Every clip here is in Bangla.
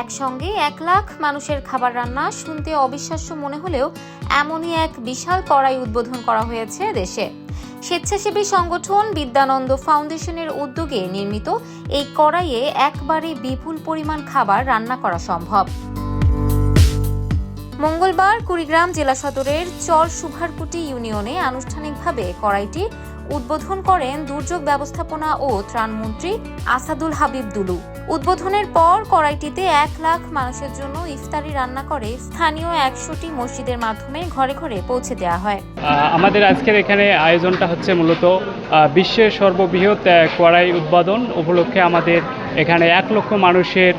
একসঙ্গে 1 লাখ মানুষের খাবার রান্না শুনতে অবিশ্বাস্য মনে হলেও এমনই এক বিশাল কড়াই উদ্বোধন করা হয়েছে দেশে। স্বেচ্ছাসেবী সংগঠন বিদ্যানন্দ ফাউন্ডেশনের উদ্যোগে নির্মিত এই কড়াইয়ে একবারে বিপুল পরিমাণ খাবার রান্না করা সম্ভব। মঙ্গলবার কুড়িগ্রাম জেলা সদরের চর সুভারকুটি ইউনিয়নে আনুষ্ঠানিকভাবে কড়াইটি উদ্বোধন করেন দুর্যোগ ব্যবস্থাপনা ও ত্রাণমন্ত্রী আসাদুল হাবিব দুলু। উদ্বোধনের পর কড়াইটিতে 1 লাখ মানুষের জন্য ইফতারি রান্না করে স্থানীয় 100টি মসজিদের মাধ্যমে ঘরে ঘরে পৌঁছে দেওয়া হয়। আমাদের আজকের এখানে আয়োজনটা হচ্ছে মূলত বিশ্বের সর্ববৃহৎ কড়াই উদ্বোধন উপলক্ষে আমাদের এখানে 1 লক্ষ মানুষের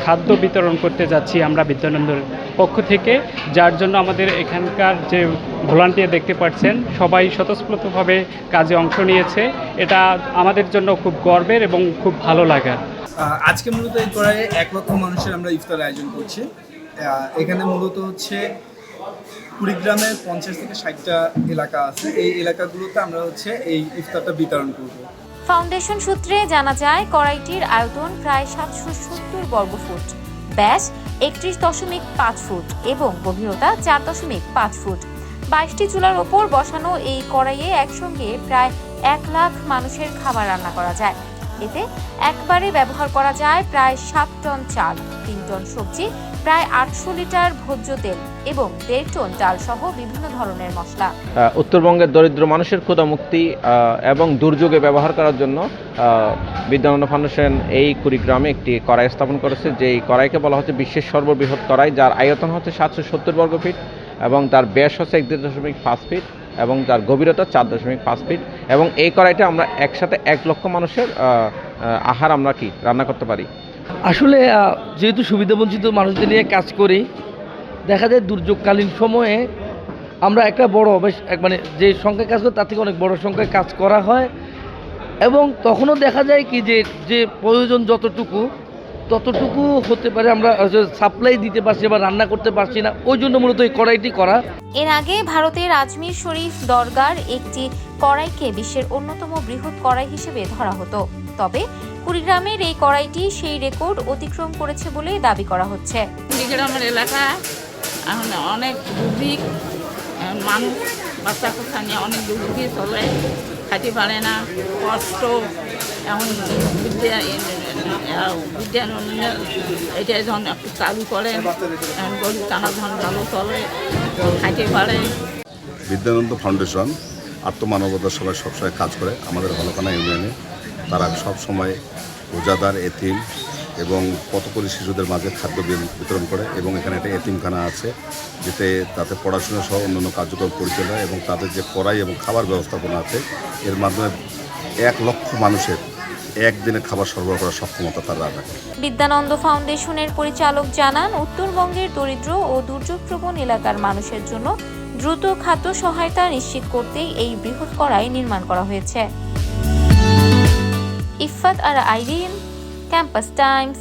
খাদ্য বিতরণ করতে যাচ্ছি আমরা বিদ্যানন্দর পক্ষ থেকে, যার জন্য আমাদের এখানকার যে ভলান্টিয়ার দেখতে পাচ্ছেন সবাই স্বতঃস্ফূর্তভাবে কাজে অংশ নিয়েছে। এটা আমাদের জন্য খুব গর্বের এবং খুব ভালো লাগার। আজকে মূলত এই কড়াইয়ে 1 লক্ষ মানুষের আমরা ইফতার আয়োজন করছি। এখানে মূলত হচ্ছে কুড়িগ্রামের 50 থেকে 60টা এলাকা আছে। এই এলাকাগুলোতে আমরা হচ্ছে এই ইফতারটা বিতরণ করব। ফাউন্ডেশন সূত্রে জানা যায় কড়াইটির আয়তন প্রায় 770 বর্গফুট, ব্যাস 31.5 ফুট এবং গভীরতা 4.5 ফুট। 22টি চুলার ওপর বসানো এই কড়াইয়ে একসঙ্গে প্রায় 1 লাখ মানুষের খাবার রান্না করা যায়। এতে একবারে ব্যবহার করা যায় প্রায় 7 টন চাল, 3 টন সবজি, প্রায় 800 লিটার ভোজ্য তেল এবং 1.5 টন ডাল সহ বিভিন্ন ধরনের মশলা। উত্তরবঙ্গের দরিদ্র মানুষের ক্ষুধা মুক্তি এবং দুর্যোগে ব্যবহার করার জন্য বিদ্যানন্দ ফাউন্ডেশন এই কুড়িগ্রামে একটি কড়াই স্থাপন করেছে। যেই কড়াইকে বলা হচ্ছে বিশ্বের সর্ববৃহৎ কড়াই, যার আয়তন হচ্ছে 770 বর্গফিট এবং তার ব্যাস হচ্ছে 1.5 ফিট এবং তার গভীরতা 4.5 ফিট। এবং এই কড়াইটা আমরা একসাথে 1 লক্ষ মানুষের আহার আমরা রান্না করতে পারি। আসলে যেহেতু সুবিধাবঞ্চিত মানুষদের নিয়ে কাজ করি, দেখা যায় দুর্যোগকালীন সময়ে আমরা একটা বড় মানে যে সংখ্যায় কাজ করি তার থেকে অনেক বড় সংখ্যায় কাজ করা হয় এবং তখনও দেখা যায় কি যে প্রয়োজন ততটুকু হতে পারে আমরা সাপ্লাই দিতে পারছি বা রান্না করতে পারছি না, ওই জন্য মূলত এই কড়াইটি করা। এর আগে ভারতের আজমির শরীফ দরগার একটি কড়াইকে বিশ্বের অন্যতম বৃহৎ কড়াই হিসেবে ধরা হতো। তবে কুড়িগ্রামের এই কড়াইটি সেই রেকর্ড অতিক্রম করেছে বলে দাবি করা হচ্ছে। কুড়িগ্রামের এলাকা এখন অনেক দুর্ভিক্ষ, মানুষ বাচ্চা কোথা নিয়ে অনেক দুর্ভিক্ষ চলে, খাইতে পারে না, কষ্ট। এখন বিদ্যানন্দ এটা যখন একটু চালু করে এখন গরিব টানা ধন ভালো চলে, খাইতে পারে। বিদ্যানন্দ ফাউন্ডেশন আত্মমানবতার সবাই সবসময় কাজ করে আমাদের হলকানা ইউনিয়নে। তারা সবসময় রোজাদার, এতিম এবং পথকরী শিশুদের মাঝে খাদ্য বিতরণ করে এবং এখানে একটা এতিমখানা আছে তাতে পড়াশোনা সহ অন্যান্য কার্যক্রম পরিচালনা এবং তাদের যে কড়াই এবং খাবার ব্যবস্থাপনা আছে, এর মাধ্যমে 1 লক্ষ মানুষের একদিনে খাবার সরবরাহ করার সক্ষমতা তারা রাখে। বিদ্যানন্দ ফাউন্ডেশনের পরিচালক জানান, উত্তরবঙ্গের দরিদ্র ও দুর্যোগপ্রবণ এলাকার মানুষের জন্য দ্রুত খাদ্য সহায়তা নিশ্চিত করতেই এই বৃহৎ কড়াই নির্মাণ করা হয়েছে। ইফাত আর আইরিন, ক্যাম্পাস টাইমস।